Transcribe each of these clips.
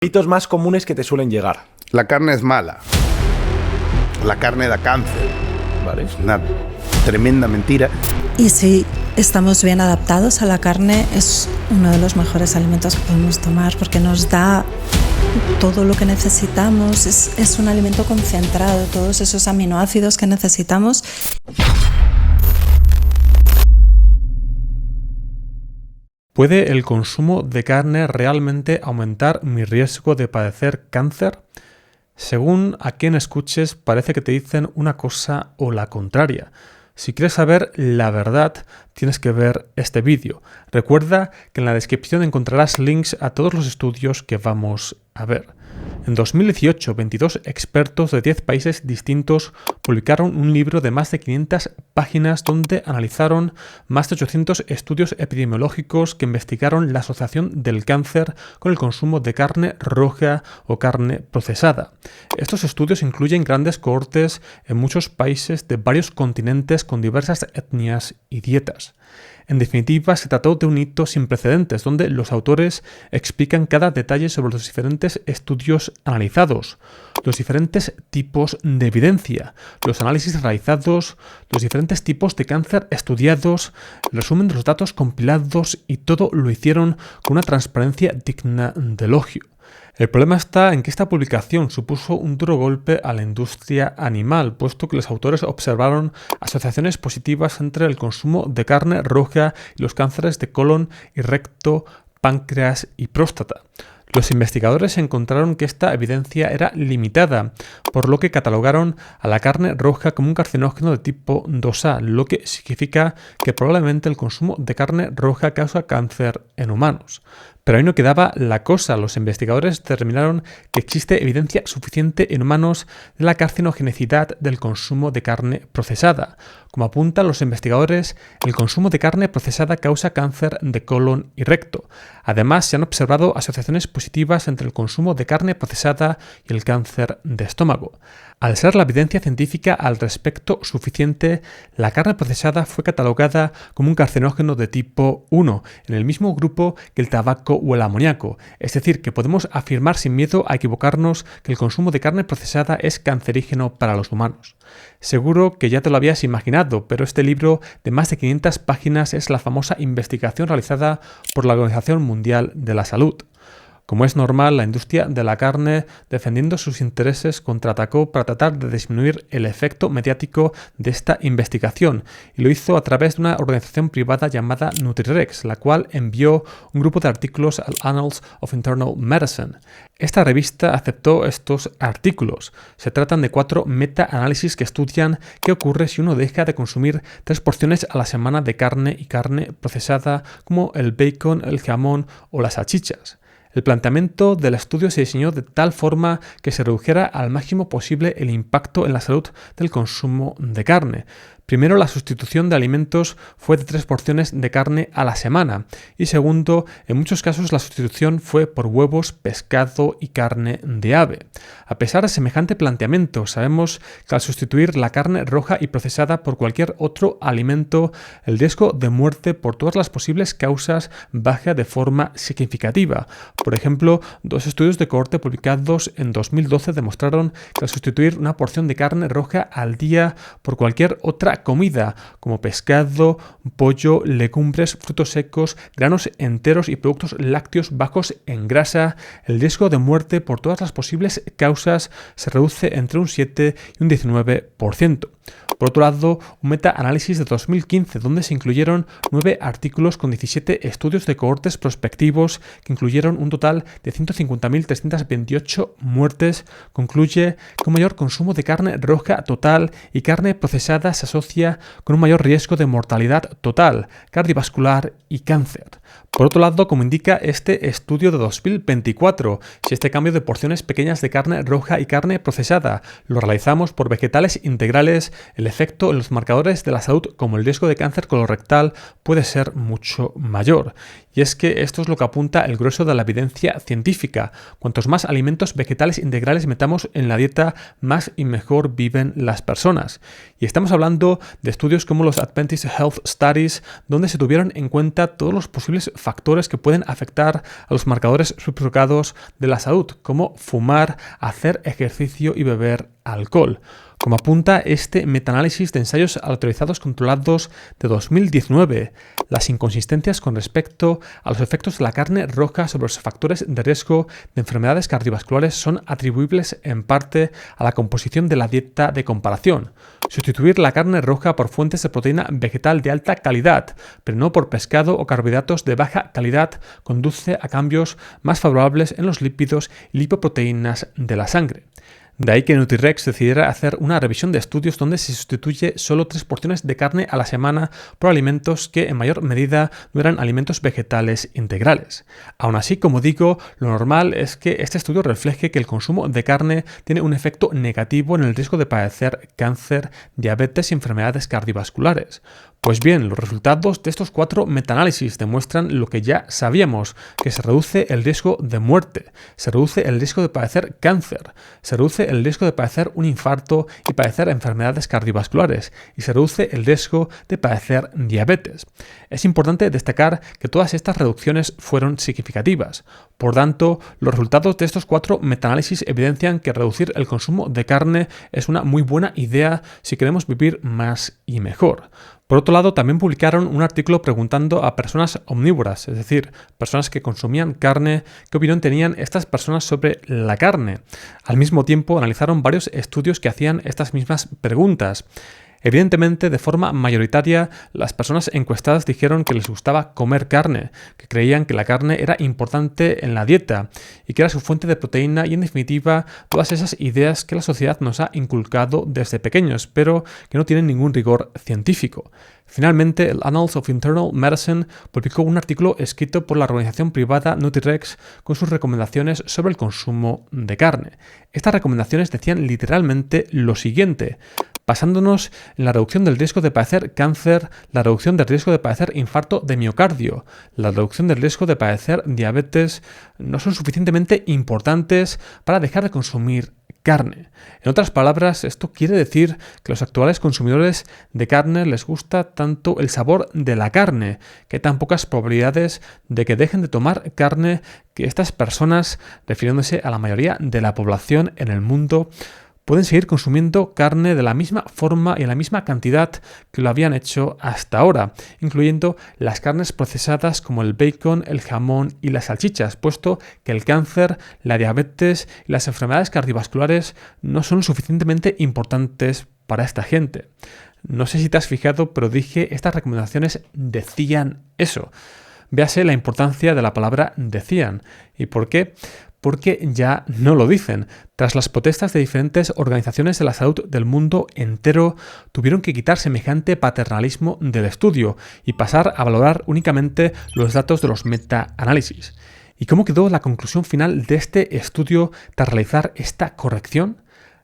Mitos más comunes que te suelen llegar. La carne es mala. La carne da cáncer. ¿Vale? Es una tremenda mentira. Y si estamos bien adaptados a la carne, es uno de los mejores alimentos que podemos tomar porque nos da todo lo que necesitamos. Es un alimento concentrado, todos esos aminoácidos que necesitamos. ¿Puede el consumo de carne realmente aumentar mi riesgo de padecer cáncer? Según a quien escuches, parece que te dicen una cosa o la contraria. Si quieres saber la verdad, tienes que ver este vídeo. Recuerda que en la descripción encontrarás links a todos los estudios que vamos a ver. En 2018, 22 expertos de 10 países distintos publicaron un libro de más de 500 páginas donde analizaron más de 800 estudios epidemiológicos que investigaron la asociación del cáncer con el consumo de carne roja o carne procesada. Estos estudios incluyen grandes cohortes en muchos países de varios continentes con diversas etnias y dietas. En definitiva, se trató de un hito sin precedentes, donde los autores explican cada detalle sobre los diferentes estudios analizados, los diferentes tipos de evidencia, los análisis realizados, los diferentes tipos de cáncer estudiados, el resumen de los datos compilados y todo lo hicieron con una transparencia digna de elogio. El problema está en que esta publicación supuso un duro golpe a la industria animal, puesto que los autores observaron asociaciones positivas entre el consumo de carne roja y los cánceres de colon y recto, páncreas y próstata. Los investigadores encontraron que esta evidencia era limitada, por lo que catalogaron a la carne roja como un carcinógeno de tipo 2A, lo que significa que probablemente el consumo de carne roja causa cáncer en humanos. Pero ahí no quedaba la cosa. Los investigadores determinaron que existe evidencia suficiente en humanos de la carcinogenicidad del consumo de carne procesada. Como apuntan los investigadores, el consumo de carne procesada causa cáncer de colon y recto. Además, se han observado asociaciones positivas entre el consumo de carne procesada y el cáncer de estómago. Al ser la evidencia científica al respecto suficiente, la carne procesada fue catalogada como un carcinógeno de tipo 1, en el mismo grupo que el tabaco o el amoníaco. Es decir, que podemos afirmar sin miedo a equivocarnos que el consumo de carne procesada es cancerígeno para los humanos. Seguro que ya te lo habías imaginado, pero este libro de más de 500 páginas es la famosa investigación realizada por la Organización Mundial de la Salud. Como es normal, la industria de la carne, defendiendo sus intereses, contraatacó para tratar de disminuir el efecto mediático de esta investigación, y lo hizo a través de una organización privada llamada NutriRex, la cual envió un grupo de artículos al Annals of Internal Medicine. Esta revista aceptó estos artículos. Se tratan de 4 meta-análisis que estudian qué ocurre si uno deja de consumir 3 porciones a la semana de carne y carne procesada, como el bacon, el jamón o las salchichas. El planteamiento del estudio se diseñó de tal forma que se redujera al máximo posible el impacto en la salud del consumo de carne. Primero, la sustitución de alimentos fue de 3 porciones de carne a la semana. Y segundo, en muchos casos la sustitución fue por huevos, pescado y carne de ave. A pesar de semejante planteamiento, sabemos que al sustituir la carne roja y procesada por cualquier otro alimento, el riesgo de muerte por todas las posibles causas baja de forma significativa. Por ejemplo, 2 estudios de cohorte publicados en 2012 demostraron que al sustituir una porción de carne roja al día por cualquier otra comida, como pescado, pollo, legumbres, frutos secos, granos enteros y productos lácteos bajos en grasa, el riesgo de muerte por todas las posibles causas se reduce entre un 7 y un 19%. Por otro lado, un meta-análisis de 2015, donde se incluyeron 9 artículos con 17 estudios de cohortes prospectivos que incluyeron un total de 150.328 muertes, concluye que un mayor consumo de carne roja total y carne procesada se asocia con un mayor riesgo de mortalidad total, cardiovascular y cáncer. Por otro lado, como indica este estudio de 2024, si este cambio de porciones pequeñas de carne roja y carne procesada lo realizamos por vegetales integrales, el efecto en los marcadores de la salud como el riesgo de cáncer colorectal puede ser mucho mayor. Y es que esto es lo que apunta el grueso de la evidencia científica. Cuantos más alimentos vegetales integrales metamos en la dieta, más y mejor viven las personas. Y estamos hablando de estudios como los Adventist Health Studies, donde se tuvieron en cuenta todos los posibles factores que pueden afectar a los marcadores subrogados de la salud, como fumar, hacer ejercicio y beber alcohol. Como apunta este metaanálisis de ensayos autorizados controlados de 2019, las inconsistencias con respecto a los efectos de la carne roja sobre los factores de riesgo de enfermedades cardiovasculares son atribuibles en parte a la composición de la dieta de comparación. Sustituir la carne roja por fuentes de proteína vegetal de alta calidad, pero no por pescado o carbohidratos de baja calidad, conduce a cambios más favorables en los lípidos y lipoproteínas de la sangre. De ahí que Nutri-Rex decidiera hacer una revisión de estudios donde se sustituye solo 3 porciones de carne a la semana por alimentos que en mayor medida no eran alimentos vegetales integrales. Aún así, como digo, lo normal es que este estudio refleje que el consumo de carne tiene un efecto negativo en el riesgo de padecer cáncer, diabetes y enfermedades cardiovasculares. Pues bien, los resultados de estos 4 metaanálisis demuestran lo que ya sabíamos, que se reduce el riesgo de muerte, se reduce el riesgo de padecer cáncer, se reduce el riesgo de padecer un infarto y padecer enfermedades cardiovasculares, y se reduce el riesgo de padecer diabetes. Es importante destacar que todas estas reducciones fueron significativas. Por tanto, los resultados de estos 4 metaanálisis evidencian que reducir el consumo de carne es una muy buena idea si queremos vivir más y mejor. Por otro lado, también publicaron un artículo preguntando a personas omnívoras, es decir, personas que consumían carne, qué opinión tenían estas personas sobre la carne. Al mismo tiempo, analizaron varios estudios que hacían estas mismas preguntas. Evidentemente, de forma mayoritaria, las personas encuestadas dijeron que les gustaba comer carne, que creían que la carne era importante en la dieta y que era su fuente de proteína y, en definitiva, todas esas ideas que la sociedad nos ha inculcado desde pequeños, pero que no tienen ningún rigor científico. Finalmente, el Annals of Internal Medicine publicó un artículo escrito por la organización privada Nutri-Rex con sus recomendaciones sobre el consumo de carne. Estas recomendaciones decían literalmente lo siguiente: basándonos en la reducción del riesgo de padecer cáncer, la reducción del riesgo de padecer infarto de miocardio, la reducción del riesgo de padecer diabetes, no son suficientemente importantes para dejar de consumir carne. En otras palabras, esto quiere decir que a los actuales consumidores de carne les gusta tanto el sabor de la carne, que hay tan pocas probabilidades de que dejen de tomar carne, que estas personas, refiriéndose a la mayoría de la población en el mundo, pueden seguir consumiendo carne de la misma forma y en la misma cantidad que lo habían hecho hasta ahora, incluyendo las carnes procesadas como el bacon, el jamón y las salchichas, puesto que el cáncer, la diabetes y las enfermedades cardiovasculares no son suficientemente importantes para esta gente. No sé si te has fijado, pero dije estas recomendaciones decían eso. Véase la importancia de la palabra decían. ¿Y por qué? Porque ya no lo dicen. Tras las protestas de diferentes organizaciones de la salud del mundo entero, tuvieron que quitar semejante paternalismo del estudio y pasar a valorar únicamente los datos de los metaanálisis. ¿Y cómo quedó la conclusión final de este estudio tras realizar esta corrección?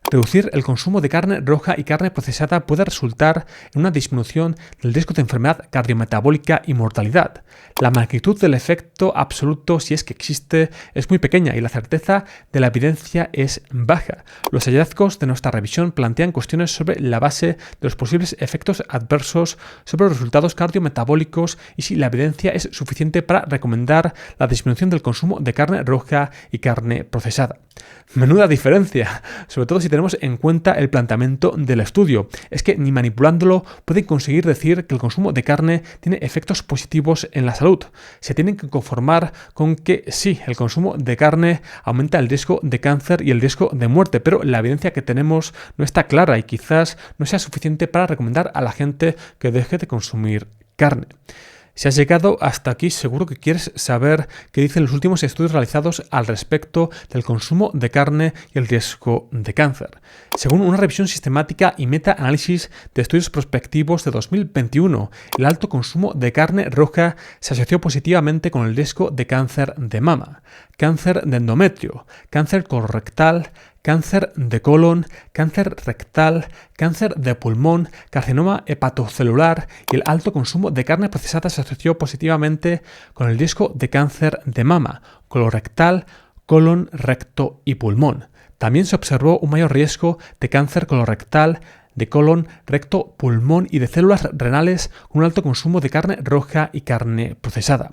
Reducir el consumo de carne roja y carne procesada puede resultar en una disminución del riesgo de enfermedad cardiometabólica y mortalidad. La magnitud del efecto absoluto, si es que existe, es muy pequeña y la certeza de la evidencia es baja. Los hallazgos de nuestra revisión plantean cuestiones sobre la base de los posibles efectos adversos sobre los resultados cardiometabólicos y si la evidencia es suficiente para recomendar la disminución del consumo de carne roja y carne procesada. Menuda diferencia, sobre todo si tenemos en cuenta el planteamiento del estudio. Es que ni manipulándolo pueden conseguir decir que el consumo de carne tiene efectos positivos en la salud. Se tienen que conformar con que sí, el consumo de carne aumenta el riesgo de cáncer y el riesgo de muerte, pero la evidencia que tenemos no está clara y quizás no sea suficiente para recomendar a la gente que deje de consumir carne. Si has llegado hasta aquí, seguro que quieres saber qué dicen los últimos estudios realizados al respecto del consumo de carne y el riesgo de cáncer. Según una revisión sistemática y metaanálisis de estudios prospectivos de 2021, el alto consumo de carne roja se asoció positivamente con el riesgo de cáncer de mama, cáncer de endometrio, cáncer colorectal, cáncer de colon, cáncer rectal, cáncer de pulmón, carcinoma hepatocelular y el alto consumo de carne procesada se asoció positivamente con el riesgo de cáncer de mama, colorectal, colon, recto y pulmón. También se observó un mayor riesgo de cáncer colorectal, de colon, recto, pulmón y de células renales con un alto consumo de carne roja y carne procesada.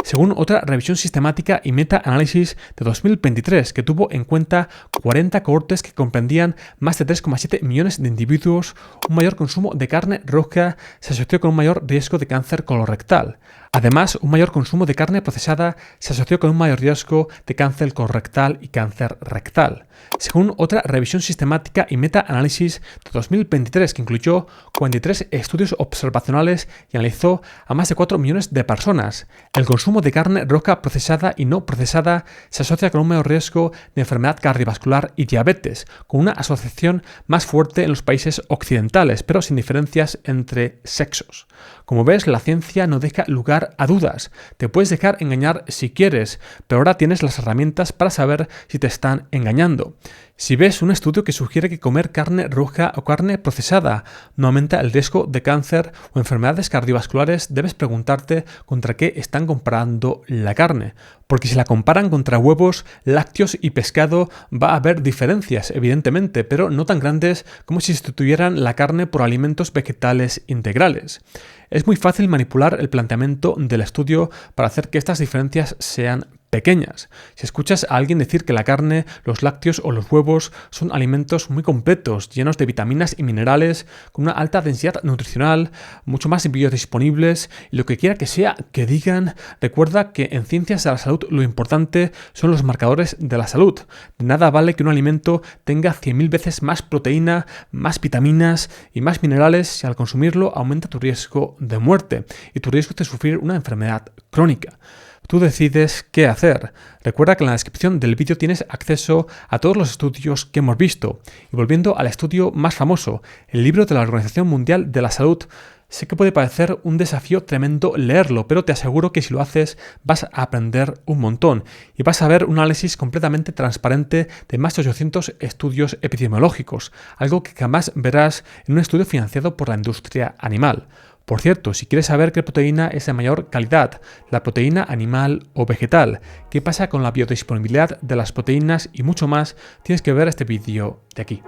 Según otra revisión sistemática y meta-análisis de 2023 que tuvo en cuenta 40 cohortes que comprendían más de 3,7 millones de individuos, un mayor consumo de carne roja se asoció con un mayor riesgo de cáncer colorectal. Además, un mayor consumo de carne procesada se asoció con un mayor riesgo de cáncer colorectal y cáncer rectal. Según otra revisión sistemática y meta-análisis de 2023 que incluyó 43 estudios observacionales y analizó a más de 4 millones de personas, el consumo de carne roja procesada y no procesada se asocia con un mayor riesgo de enfermedad cardiovascular y diabetes, con una asociación más fuerte en los países occidentales, pero sin diferencias entre sexos. Como ves, la ciencia no deja lugar a dudas. Te puedes dejar engañar si quieres, pero ahora tienes las herramientas para saber si te están engañando. Si ves un estudio que sugiere que comer carne roja o carne procesada no aumenta el riesgo de cáncer o enfermedades cardiovasculares, debes preguntarte contra qué están comparando la carne. Porque si la comparan contra huevos, lácteos y pescado, va a haber diferencias, evidentemente, pero no tan grandes como si sustituyeran la carne por alimentos vegetales integrales. Es muy fácil manipular el planteamiento del estudio para hacer que estas diferencias sean pequeñas. Si escuchas a alguien decir que la carne, los lácteos o los huevos son alimentos muy completos, llenos de vitaminas y minerales, con una alta densidad nutricional, mucho más biodisponibles, y lo que quiera que sea que digan, recuerda que en ciencias de la salud lo importante son los marcadores de la salud. De nada vale que un alimento tenga 100.000 veces más proteína, más vitaminas y más minerales si al consumirlo aumenta tu riesgo de muerte y tu riesgo de sufrir una enfermedad crónica. Tú decides qué hacer. Recuerda que en la descripción del vídeo tienes acceso a todos los estudios que hemos visto. Y volviendo al estudio más famoso, el libro de la Organización Mundial de la Salud, sé que puede parecer un desafío tremendo leerlo, pero te aseguro que si lo haces vas a aprender un montón y vas a ver un análisis completamente transparente de más de 800 estudios epidemiológicos, algo que jamás verás en un estudio financiado por la industria animal. Por cierto, si quieres saber qué proteína es de mayor calidad, la proteína animal o vegetal, qué pasa con la biodisponibilidad de las proteínas y mucho más, tienes que ver este vídeo de aquí.